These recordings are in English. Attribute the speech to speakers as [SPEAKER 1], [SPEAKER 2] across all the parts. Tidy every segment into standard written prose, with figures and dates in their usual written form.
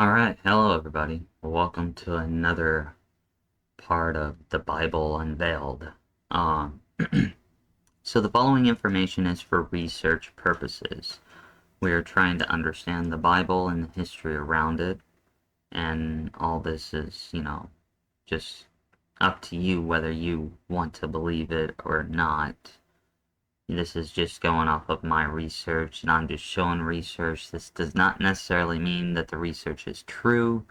[SPEAKER 1] Alright, hello everybody. Welcome to another part of the Bible Unveiled. Um, so the following information is for research purposes. We are trying to understand the Bible and the history around it, and all this is, just up to you whether you want to believe it or not. This is just going off of my research, and I'm just showing research. This does not necessarily mean that the research is true.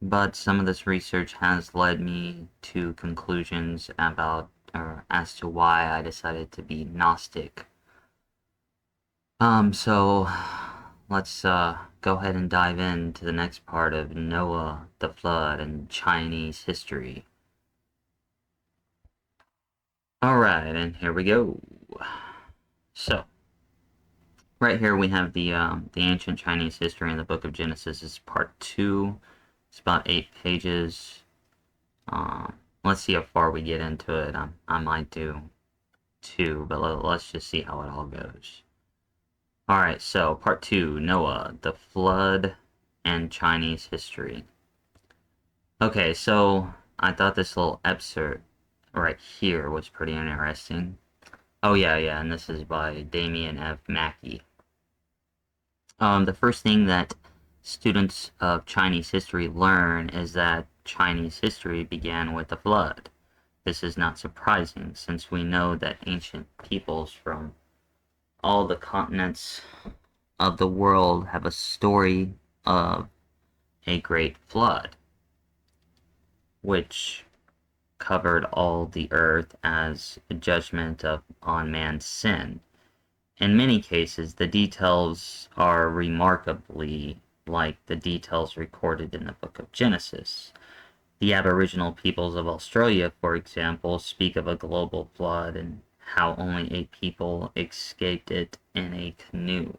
[SPEAKER 1] But some of this research has led me to conclusions about, or as to why I decided to be Gnostic. So let's go ahead and dive into the next part of Noah, the Flood, and Chinese history. Alright, and here we go. So, right here we have the ancient Chinese history in the book of Genesis. This is part 2. It's about 8 pages. Let's see how far we get into it. I might do 2, but let's just see how it all goes. Alright, so part 2, Noah, the Flood, and Chinese history. Okay, so I thought this little excerpt right here was pretty interesting. Oh yeah, and this is by Damien F. Mackey. The first thing that students of Chinese history learn is that Chinese history began with the flood. This is not surprising, since we know that ancient peoples from all the continents of the world have a story of a great flood, which covered all the earth as a judgment on man's sin. In many cases, the details are remarkably like the details recorded in the book of Genesis. The Aboriginal peoples of Australia, for example, speak of a global flood and how only 8 people escaped it in a canoe.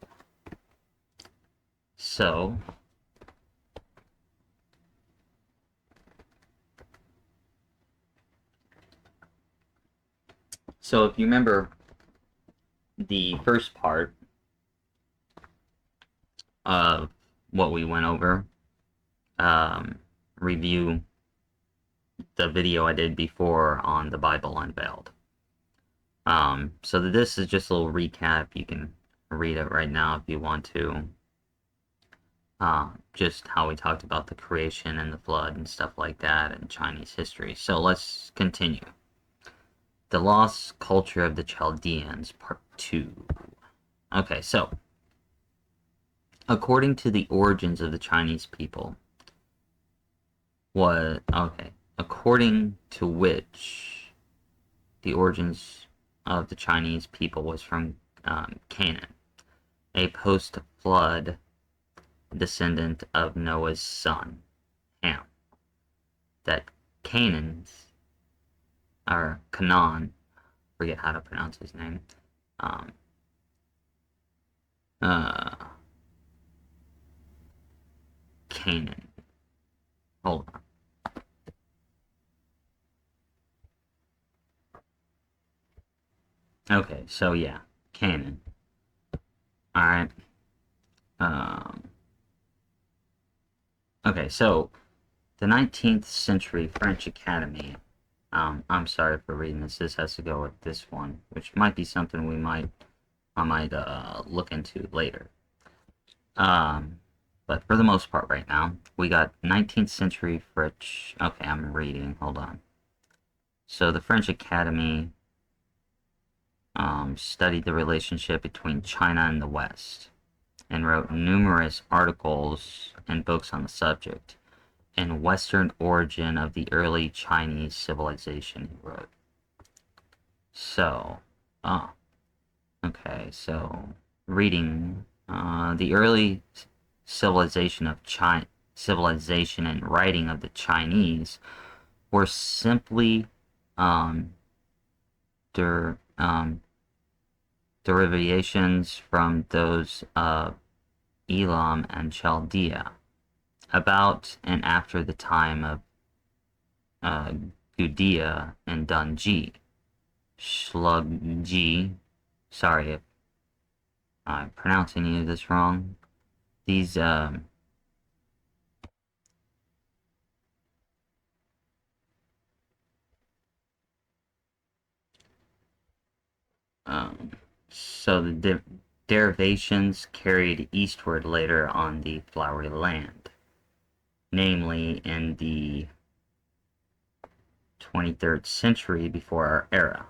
[SPEAKER 1] So, if you remember the first part of what we went over, review the video I did before on the Bible Unveiled. So this is just a little recap. You can read it right now if you want to. Just how we talked about the creation and the flood and stuff like that in Chinese history. So let's continue. The Lost Culture of the Chaldeans, Part 2. Okay, so according to the origins of the Chinese people, according to which the origins of the Chinese people was from Canaan, a post-flood descendant of Noah's son, Ham. That Canaan's, or Canaan, forget how to pronounce his name, Canaan. Hold on. Okay, so yeah, Canaan. Alright. Okay, so the 19th century French Academy. I'm sorry for reading this. This has to go with this one, which might be something I might look into later. But for the most part right now, we got 19th century French. Okay, I'm reading. Hold on. So the French Academy studied the relationship between China and the West and wrote numerous articles and books on the subject. And Western origin of the early Chinese civilization, he wrote. So, okay, so reading the early civilization and writing of the Chinese were simply derivations from those of Elam and Chaldea, about and after the time of Gudea and Dunji. Shlugji, sorry if I'm pronouncing any of this wrong. These Um, so the derivations carried eastward later on the Flowery Land, namely in the 23rd century before our era.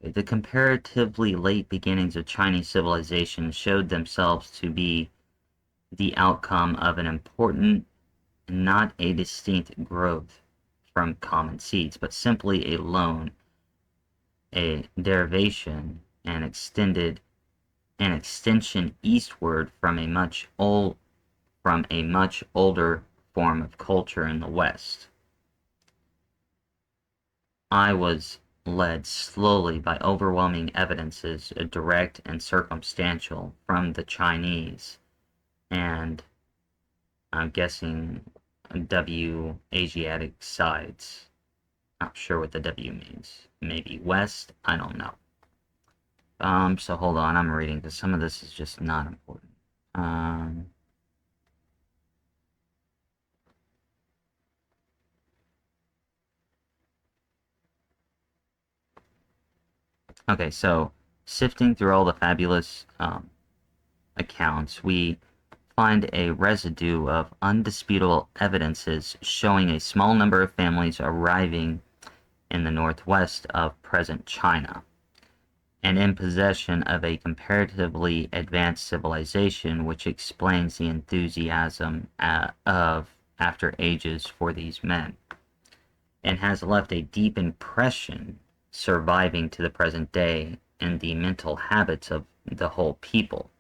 [SPEAKER 1] The comparatively late beginnings of Chinese civilization showed themselves to be the outcome of an important, not a distinct growth from common seeds, but simply a derivation, an extension eastward from a much older form of culture in the West. I was led slowly by overwhelming evidences, direct and circumstantial, from the Chinese and, I'm guessing, Asiatic sides. Not sure what the W means. Maybe West? I don't know. So hold on, I'm reading because some of this is just not important. Okay, so sifting through all the fabulous accounts, we find a residue of undisputable evidences showing a small number of families arriving in the northwest of present China, and in possession of a comparatively advanced civilization, which explains the enthusiasm of after ages for these men, and has left a deep impression surviving to the present day in the mental habits of the whole people.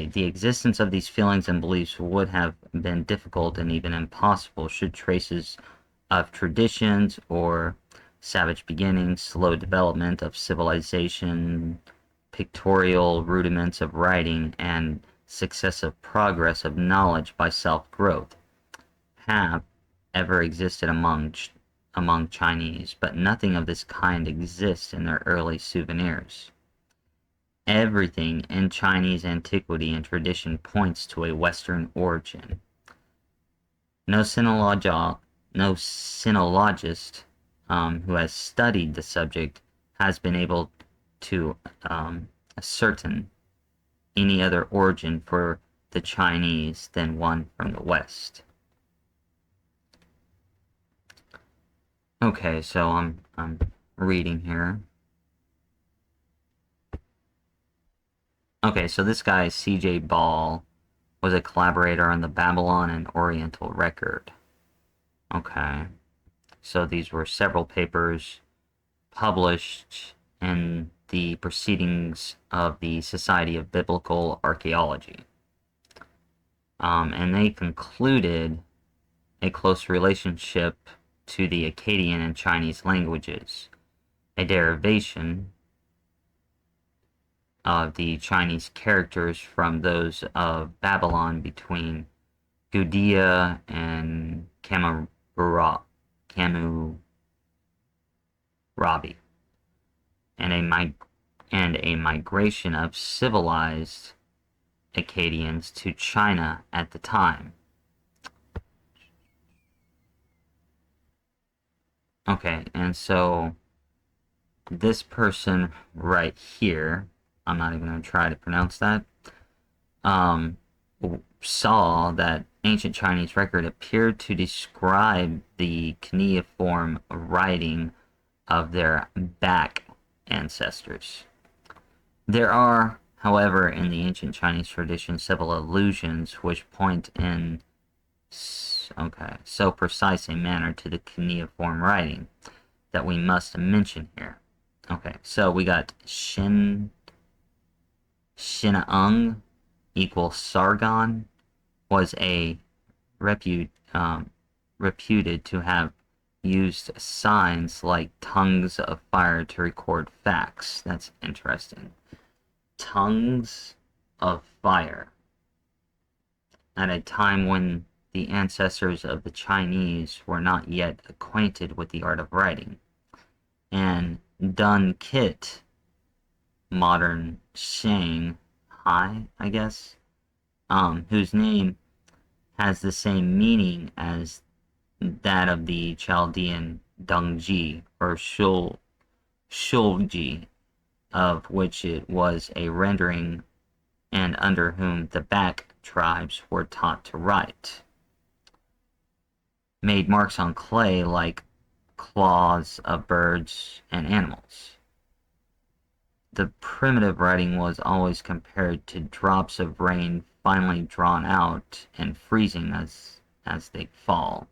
[SPEAKER 1] The existence of these feelings and beliefs would have been difficult and even impossible should traces of traditions or savage beginnings, slow development of civilization, pictorial rudiments of writing, and successive progress of knowledge by self-growth have ever existed among Chinese, but nothing of this kind exists in their early souvenirs. Everything in Chinese antiquity and tradition points to a Western origin. No sinologist who has studied the subject has been able to ascertain any other origin for the Chinese than one from the West. Okay, so I'm reading here. Okay, so this guy, C.J. Ball, was a collaborator on the Babylon and Oriental Record. Okay, so these were several papers published in the Proceedings of the Society of Biblical Archaeology. And they concluded a close relationship to the Akkadian and Chinese languages, a derivation of the Chinese characters from those of Babylon between Gudea and Kamurabi, and a migration of civilized Akkadians to China at the time. Okay, and so this person right here, I'm not even going to try to pronounce that, saw that ancient Chinese record appeared to describe the cuneiform writing of their back ancestors. There are, however, in the ancient Chinese tradition several allusions which point in so precise a manner to the cuneiform writing that we must mention here. Okay, so we got Shinaung equals Sargon was a reputed to have used signs like tongues of fire to record facts. That's interesting. Tongues of fire. At a time when the ancestors of the Chinese were not yet acquainted with the art of writing. And Dun Kit, modern Shanghai, I guess, whose name has the same meaning as that of the Chaldean Dongji or Shulji, of which it was a rendering, and under whom the Bak tribes were taught to write. Made marks on clay like claws of birds and animals. The primitive writing was always compared to drops of rain finely drawn out and freezing as they fall.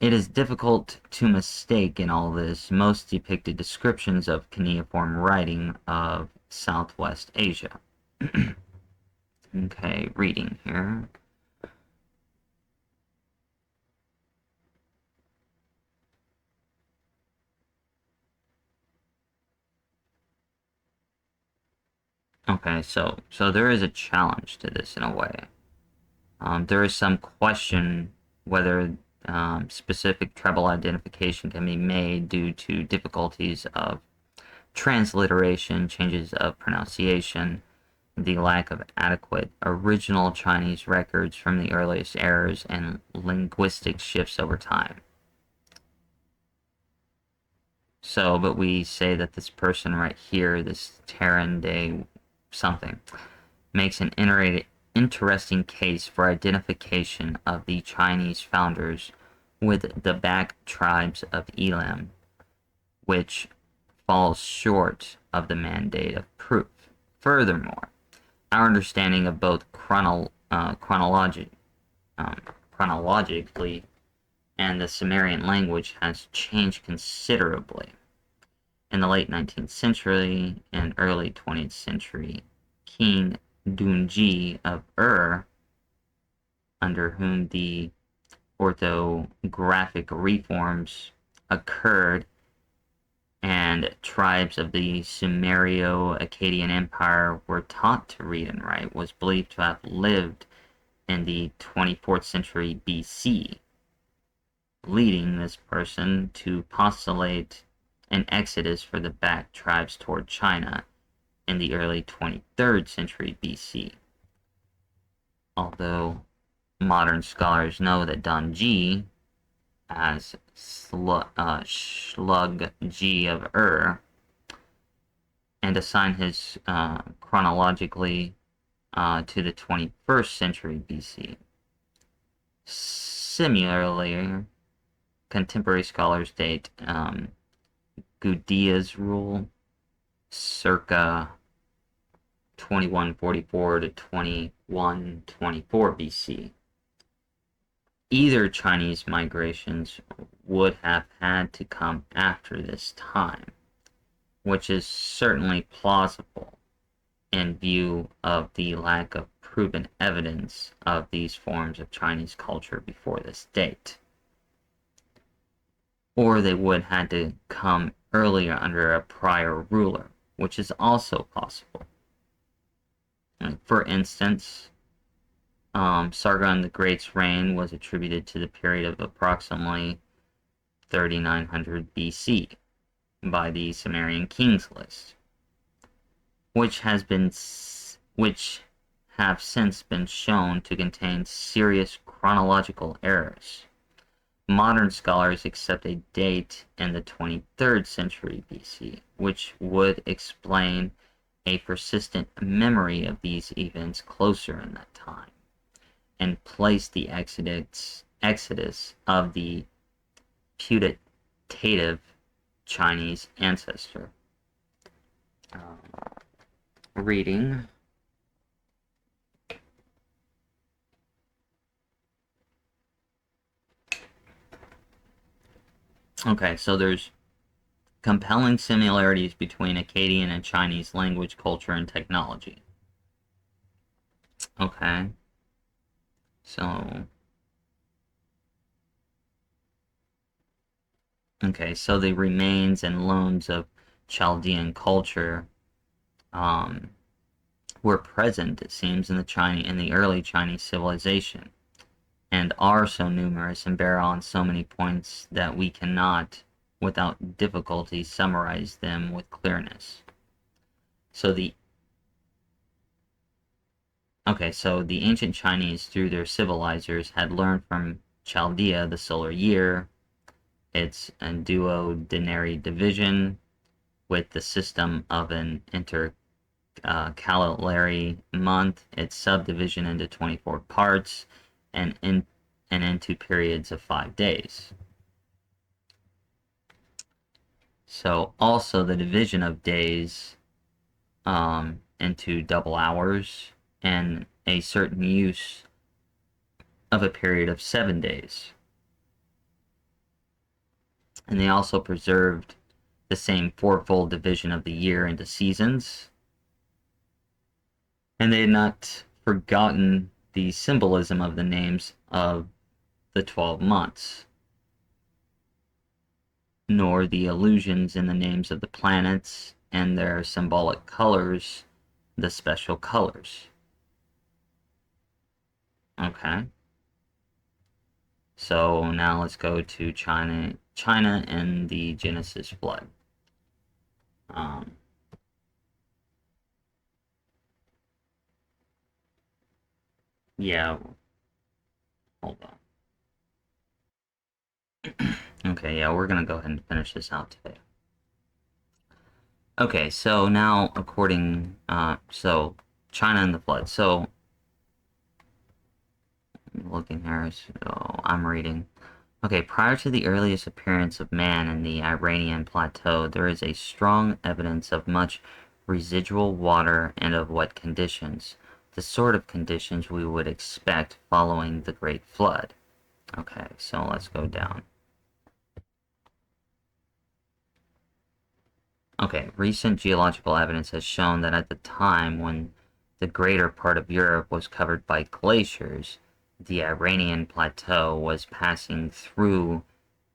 [SPEAKER 1] It is difficult to mistake in all this most depicted descriptions of cuneiform writing of Southwest Asia. Okay, reading here. Okay, so there is a challenge to this in a way. There is some question whether specific treble identification can be made due to difficulties of transliteration, changes of pronunciation, the lack of adequate original Chinese records from the earliest eras, and linguistic shifts over time. So, but we say that this person right here, this Terran Day something, makes an interesting case for identification of the Chinese founders with the Bak tribes of Elam, which falls short of the mandate of proof. Furthermore, our understanding of both chronologically and the Sumerian language has changed considerably. In the late 19th century and early 20th century, King Dunji of under whom the orthographic reforms occurred and tribes of the Sumerio-Akkadian Empire were taught to read and write, was believed to have lived in the 24th century BC, leading this person to postulate an exodus for the Bak tribes toward China in the early 23rd century BC. Although modern scholars know that Donji, as Slug G of and assign his chronologically to the 21st century BC. Similarly, contemporary scholars date Guddia's rule circa 2144 to 2124 BC. Either Chinese migrations would have had to come after this time, which is certainly plausible in view of the lack of proven evidence of these forms of Chinese culture before this date. Or they would have had to come earlier under a prior ruler, which is also possible. For instance, Sargon the Great's reign was attributed to the period of approximately 3900 BC by the Sumerian Kings list, which have since been shown to contain serious chronological errors. Modern scholars accept a date in the 23rd century BC, which would explain a persistent memory of these events closer in that time, and place the exodus of the putative Chinese ancestor. Reading. Okay, so there's compelling similarities between Akkadian and Chinese language, culture, and technology. Okay. So the remains and loans of Chaldean culture were present, it seems, in the early Chinese civilization, and are so numerous and bear on so many points that we cannot, without difficulty, summarize them with clearness. So the ancient Chinese, through their civilizers, had learned from Chaldea the solar year, It's a duodenary division with the system of an intercalary month. It's subdivision into 24 parts and into periods of 5 days. So also the division of days into double hours and a certain use of a period of 7 days. And they also preserved the same fourfold division of the year into seasons. And they had not forgotten the symbolism of the names of the 12 months, nor the allusions in the names of the planets and their symbolic colors, the special colors. Okay. So now let's go to China and the Genesis flood. Yeah, hold on. Okay, yeah, we're gonna go ahead and finish this out today. Okay, so now so China and the flood. So looking here, so I'm reading. Okay, prior to the earliest appearance of man in the Iranian plateau, there is a strong evidence of much residual water and of wet conditions, the sort of conditions we would expect following the Great Flood. Okay, so let's go down. Okay, recent geological evidence has shown that at the time when the greater part of Europe was covered by glaciers, the Iranian plateau was passing through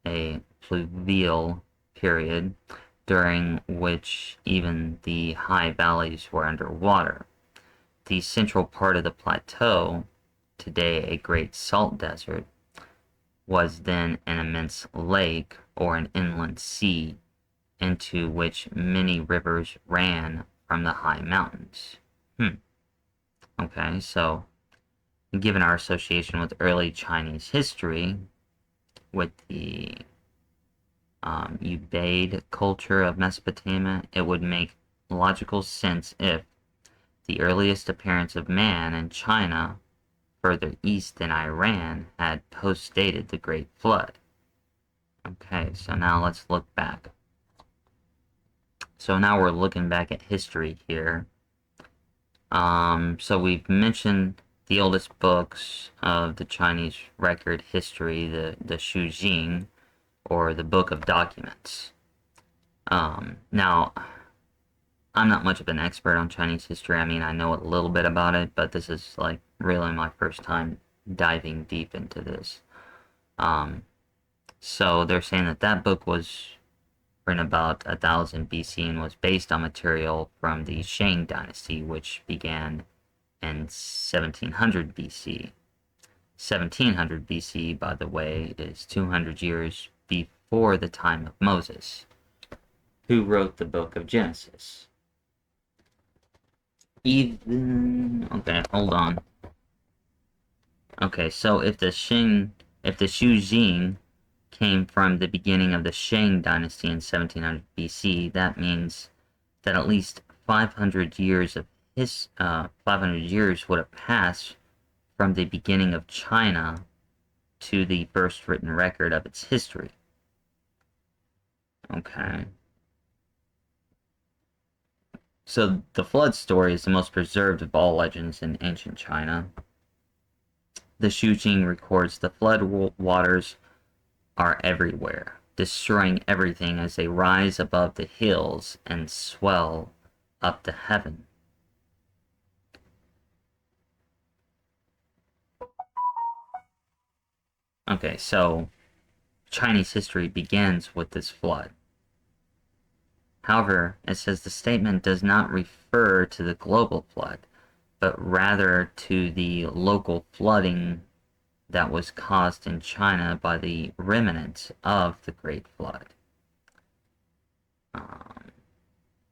[SPEAKER 1] a pluvial period during which even the high valleys were underwater. The central part of the plateau, today a great salt desert, was then an immense lake or an inland sea into which many rivers ran from the high mountains. Okay, so given our association with early Chinese history, with the Ubaid culture of Mesopotamia, it would make logical sense if the earliest appearance of man in China, further east than Iran, had post-dated the Great Flood. Okay, so now let's look back. So now we're looking back at history here. So we've mentioned the oldest books of the Chinese record history, the Shu Jing, or the Book of Documents. Now, I'm not much of an expert on Chinese history. I mean, I know a little bit about it, but this is like really my first time diving deep into this. So they're saying that that book was written about 1000 BC and was based on material from the Shang dynasty, which began in 1700 BC. 1700 BC, by the way, is 200 years before the time of Moses, who wrote the book of Genesis. Okay, hold on. Okay, so if the Shu Jing came from the beginning of the Shang dynasty in 1700 BC, that means that at least 500 years would have passed from the beginning of China to the first written record of its history. Okay. So the flood story is the most preserved of all legends in ancient China. The Shu Jing records the flood waters are everywhere, destroying everything as they rise above the hills and swell up to heaven. Okay, so Chinese history begins with this flood. However, it says the statement does not refer to the global flood, but rather to the local flooding that was caused in China by the remnants of the Great Flood.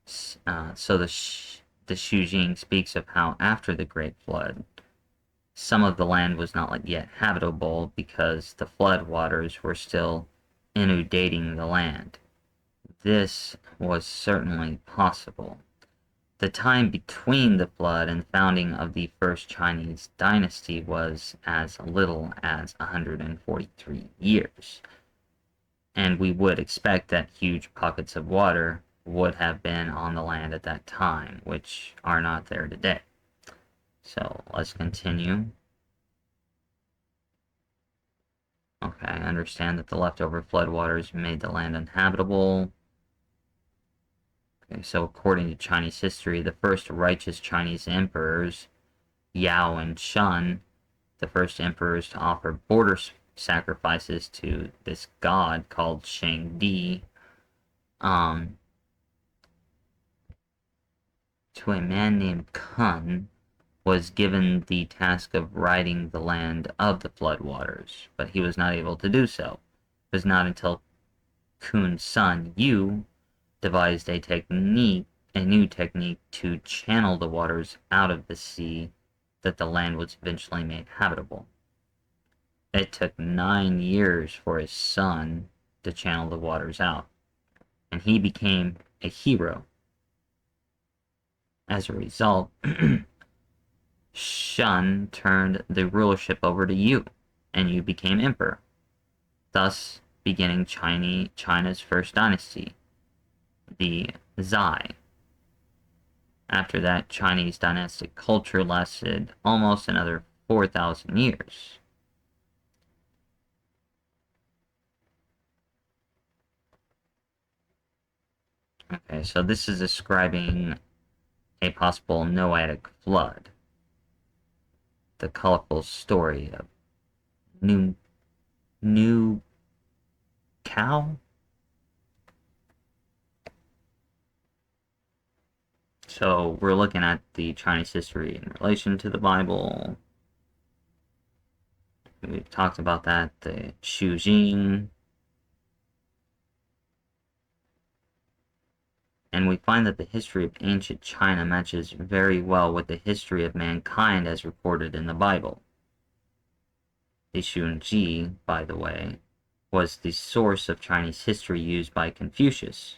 [SPEAKER 1] So the Shu Jing speaks of how after the Great Flood, some of the land was not yet habitable because the flood waters were still inundating the land. This was certainly possible. The time between the flood and founding of the first Chinese dynasty was as little as 143 years, and we would expect that huge pockets of water would have been on the land at that time, which are not there today. So let's continue. Okay, I understand that the leftover floodwaters made the land uninhabitable. Okay, so according to Chinese history, the first righteous Chinese emperors, Yao and Shun, the first emperors to offer border sacrifices to this god called Shangdi, um, to a man named Kun, was given the task of ridding the land of the floodwaters, but he was not able to do so. It was not until Kun's son, Yu, devised a new technique to channel the waters out of the sea, that the land was eventually made habitable. It took 9 years for his son to channel the waters out, and he became a hero. As a result, Shun turned the rulership over to Yu, and Yu became emperor, thus beginning China's first dynasty, the Zhai. After that, Chinese dynastic culture lasted almost another 4,000 years. Okay, so this is describing a possible Noahic flood. The colorful story of new cow. So we're looking at the Chinese history in relation to the Bible. We've talked about that, the Shujing. And we find that the history of ancient China matches very well with the history of mankind as recorded in the Bible. The Shunji, by the way, was the source of Chinese history used by Confucius,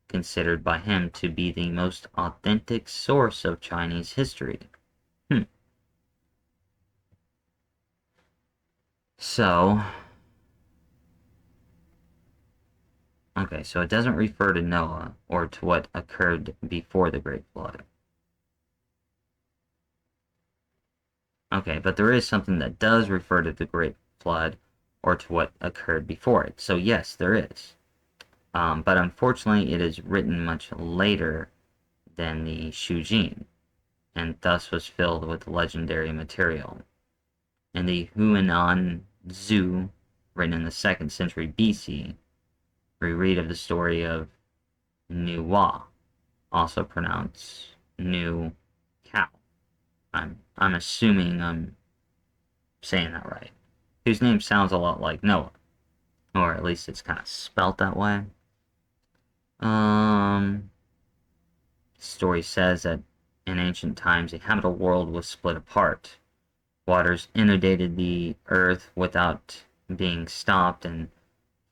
[SPEAKER 1] considered by him to be the most authentic source of Chinese history. So, okay, so it doesn't refer to Noah or to what occurred before the Great Flood. Okay, but there is something that does refer to the Great Flood or to what occurred before it. So yes, there is. But unfortunately, it is written much later than the Shujin, and thus was filled with legendary material. In the Huinan Zhu, written in the 2nd century BC, we read of the story of Nuwa, also pronounced New Cow. I'm assuming I'm saying that right. Whose name sounds a lot like Noah, or at least it's kind of spelt that way. Story says that in ancient times, a habitable world was split apart. Waters inundated the earth without being stopped, and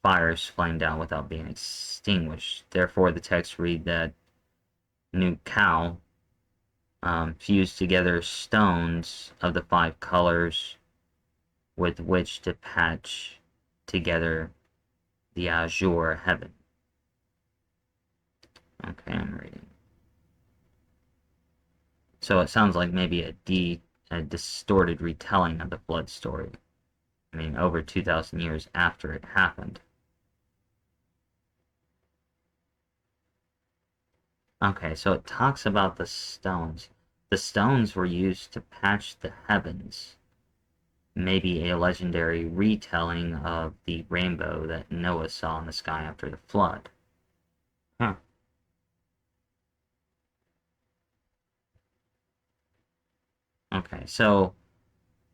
[SPEAKER 1] fires flamed out without being extinguished. Therefore, the text read that New Cow fused together stones of the 5 colors with which to patch together the azure heaven. Okay, I'm reading. So it sounds like maybe a distorted retelling of the flood story. I mean, over 2,000 years after it happened. Okay, so it talks about the stones. The stones were used to patch the heavens. Maybe a legendary retelling of the rainbow that Noah saw in the sky after the flood. Huh. Okay, so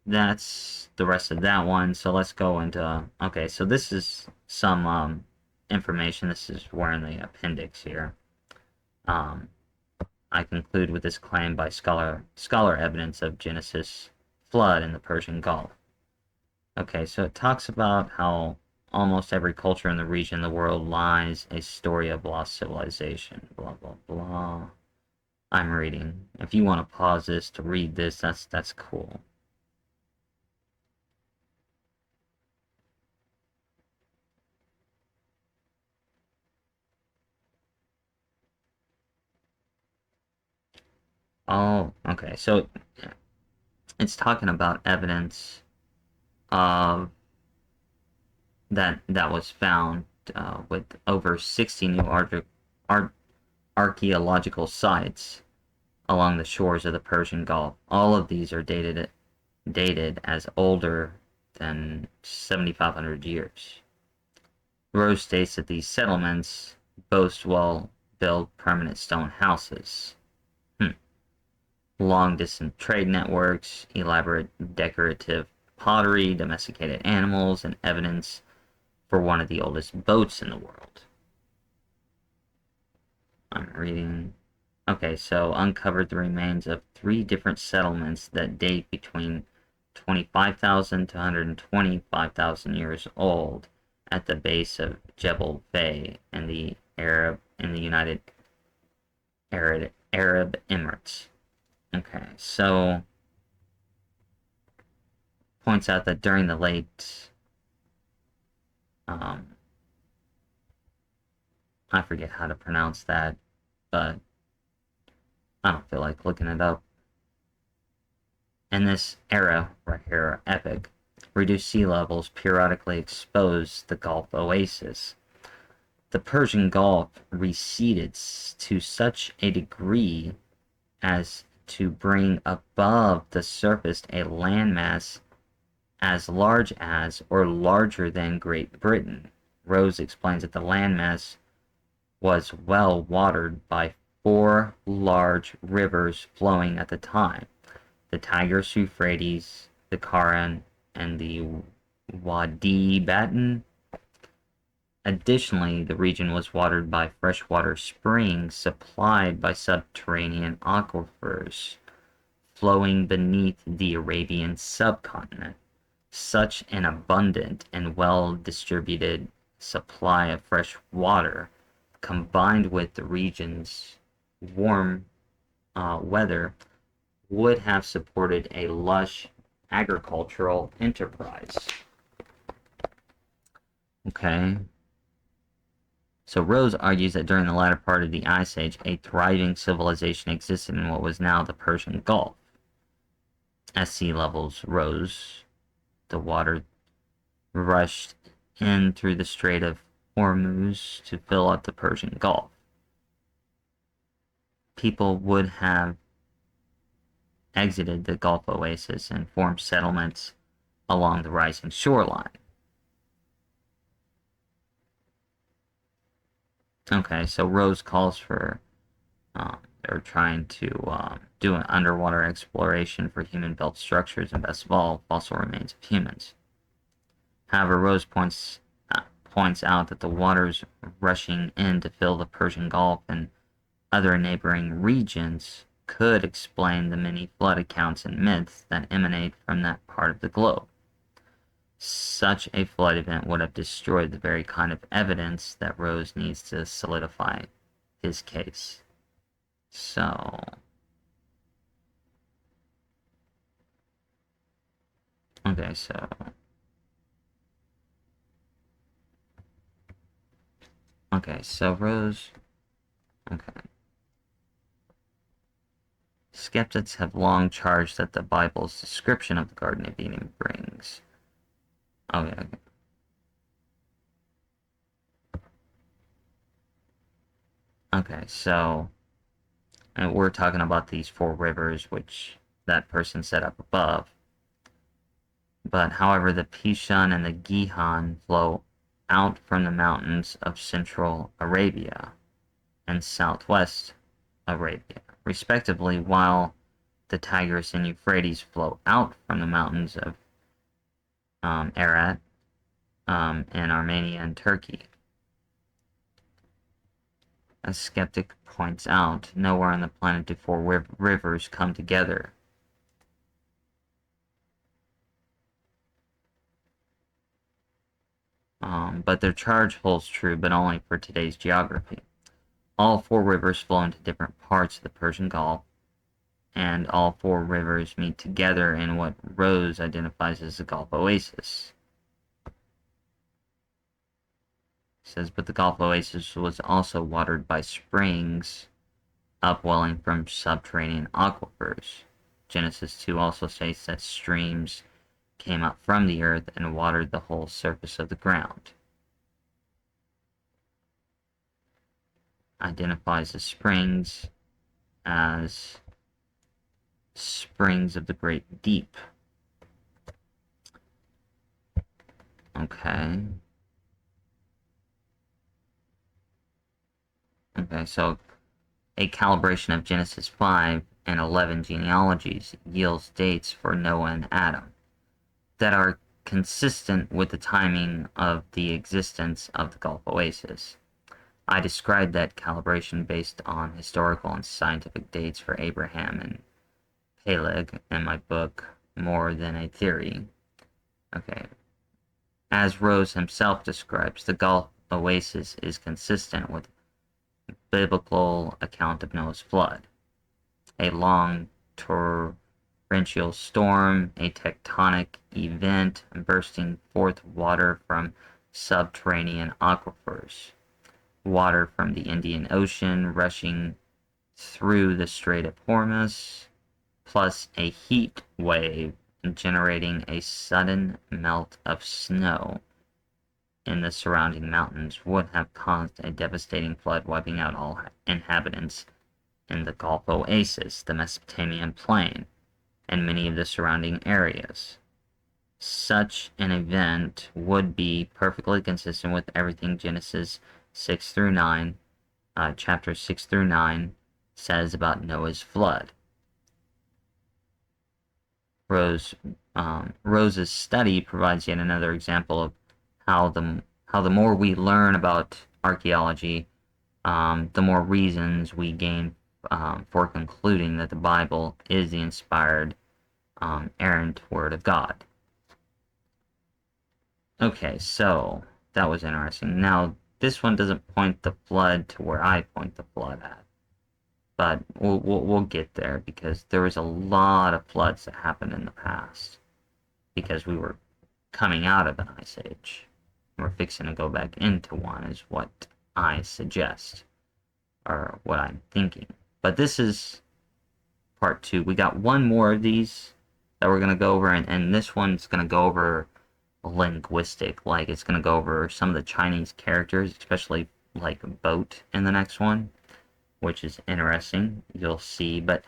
[SPEAKER 1] that's the rest of that one. So let's go into, okay, so this is some information. This is where in the appendix here. I conclude with this claim by scholar evidence of Genesis flood in the Persian Gulf. Okay, so it talks about how almost every culture in the region of the world lies a story of lost civilization. Blah, blah, blah. I'm reading. If you want to pause this to read this, that's cool. Oh, okay. So it's talking about evidence of that was found with over 60 new archaeological sites along the shores of the Persian Gulf. All of these are dated as older than 7,500 years. Rose states that these settlements boast well-built permanent stone houses, long-distance trade networks, elaborate decorative pottery, domesticated animals, and evidence for one of the oldest boats in the world. I'm reading. Okay, so uncovered the remains of 3 different settlements that date between 25,000 to 125,000 years old at the base of Jebel Bay in the United Arab Emirates. Okay, so points out that during the late I forget how to pronounce that, but I don't feel like looking it up. In this era, right here, epic, reduced sea levels periodically exposed the Gulf oasis. The Persian Gulf receded to such a degree as to bring above the surface a landmass as large as or larger than Great Britain. Rose explains that the landmass was well watered by 4 large rivers flowing at the time: the Tigris, Euphrates, the Kharan, and the Wadi Batin. Additionally, the region was watered by freshwater springs supplied by subterranean aquifers flowing beneath the Arabian subcontinent. Such an abundant and well-distributed supply of fresh water, combined with the region's warm weather, would have supported a lush agricultural enterprise. Okay. So Rose argues that during the latter part of the Ice Age, a thriving civilization existed in what was now the Persian Gulf. As sea levels rose, the water rushed in through the Strait of Hormuz to fill up the Persian Gulf. People would have exited the Gulf oasis and formed settlements along the rising shoreline. Okay, so Rose calls for they're trying to do an underwater exploration for human-built structures and, best of all, fossil remains of humans. However, Rose points out that the waters rushing in to fill the Persian Gulf and other neighboring regions could explain the many flood accounts and myths that emanate from that part of the globe. Such a flood event would have destroyed the very kind of evidence that Rose needs to solidify his case. So, okay, so Rose, okay. Skeptics have long charged that the Bible's description of the Garden of Eden brings. Okay. Okay, so and we're talking about these 4 rivers which that person set up above. But however, the Pishon and the Gihon flow out from the mountains of central Arabia and southwest Arabia, respectively, while the Tigris and Euphrates flow out from the mountains of Arat in Armenia and Turkey. A skeptic points out, nowhere on the planet do 4 rivers come together. but their charge holds true, but only for today's geography. All four rivers flow into different parts of the Persian Gulf, and all four rivers meet together in what Rose identifies as the Gulf Oasis. It says, but the Gulf Oasis was also watered by springs upwelling from subterranean aquifers. Genesis 2 also states that streams came up from the earth and watered the whole surface of the ground. Identifies the springs as springs of the great deep. Okay. Okay, so a calibration of Genesis 5 and 11 genealogies yields dates for Noah and Adam that are consistent with the timing of the existence of the Gulf Oasis. I described that calibration based on historical and scientific dates for Abraham and Peleg in my book, More Than a Theory. Okay. As Rose himself describes, the Gulf Oasis is consistent with biblical account of Noah's flood. A long torrential storm, a tectonic event bursting forth water from subterranean aquifers, water from the Indian Ocean rushing through the Strait of Hormuz, plus a heat wave generating a sudden melt of snow in the surrounding mountains would have caused a devastating flood, wiping out all inhabitants in the Gulf Oasis, the Mesopotamian plain, and many of the surrounding areas. Such an event would be perfectly consistent with everything Genesis 6 through 9, chapters 6 through 9, says about Noah's flood. Rose's study provides yet another example of how the more we learn about archaeology, the more reasons we gain for concluding that the Bible is the inspired, errant Word of God. Okay, so that was interesting. Now, this one doesn't point the flood to where I point the flood at, but we'll get there because there was a lot of floods that happened in the past because we were coming out of an ice age. We're fixing to go back into one is what I suggest, or what I'm thinking. But this is part 2. We got one more of these that we're going to go over, and this one's going to go over linguistic, like it's going to go over some of the Chinese characters, especially like boat in the next one, which is interesting, you'll see. But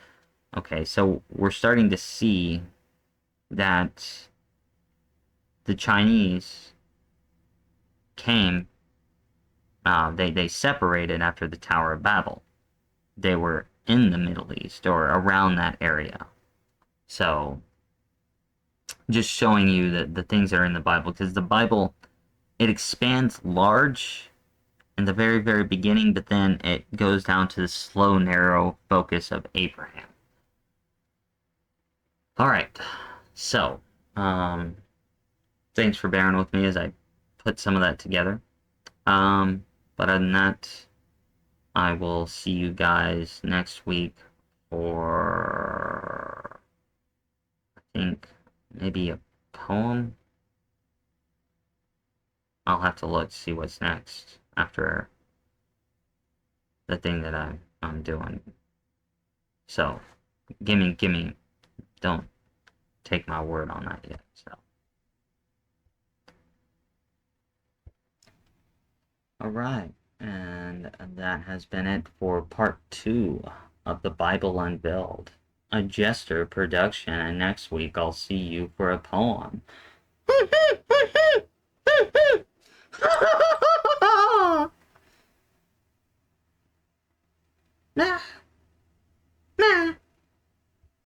[SPEAKER 1] okay, so we're starting to see that the Chinese came, they separated after the Tower of Babel. They were in the Middle East or around that area. So just showing you the things that are in the Bible, because the Bible, it expands large in the very, very beginning, but then it goes down to the slow, narrow focus of Abraham. All right, so thanks for bearing with me as I put some of that together. But other than that, I will see you guys next week for, I think, maybe a poem. I'll have to look to see what's next after the thing that I'm doing. So, give me, don't take my word on that yet. So, all right, and that has been it for part 2 of the Bible Unveiled, a Jester production. And next week I'll see you for a poem. Nah.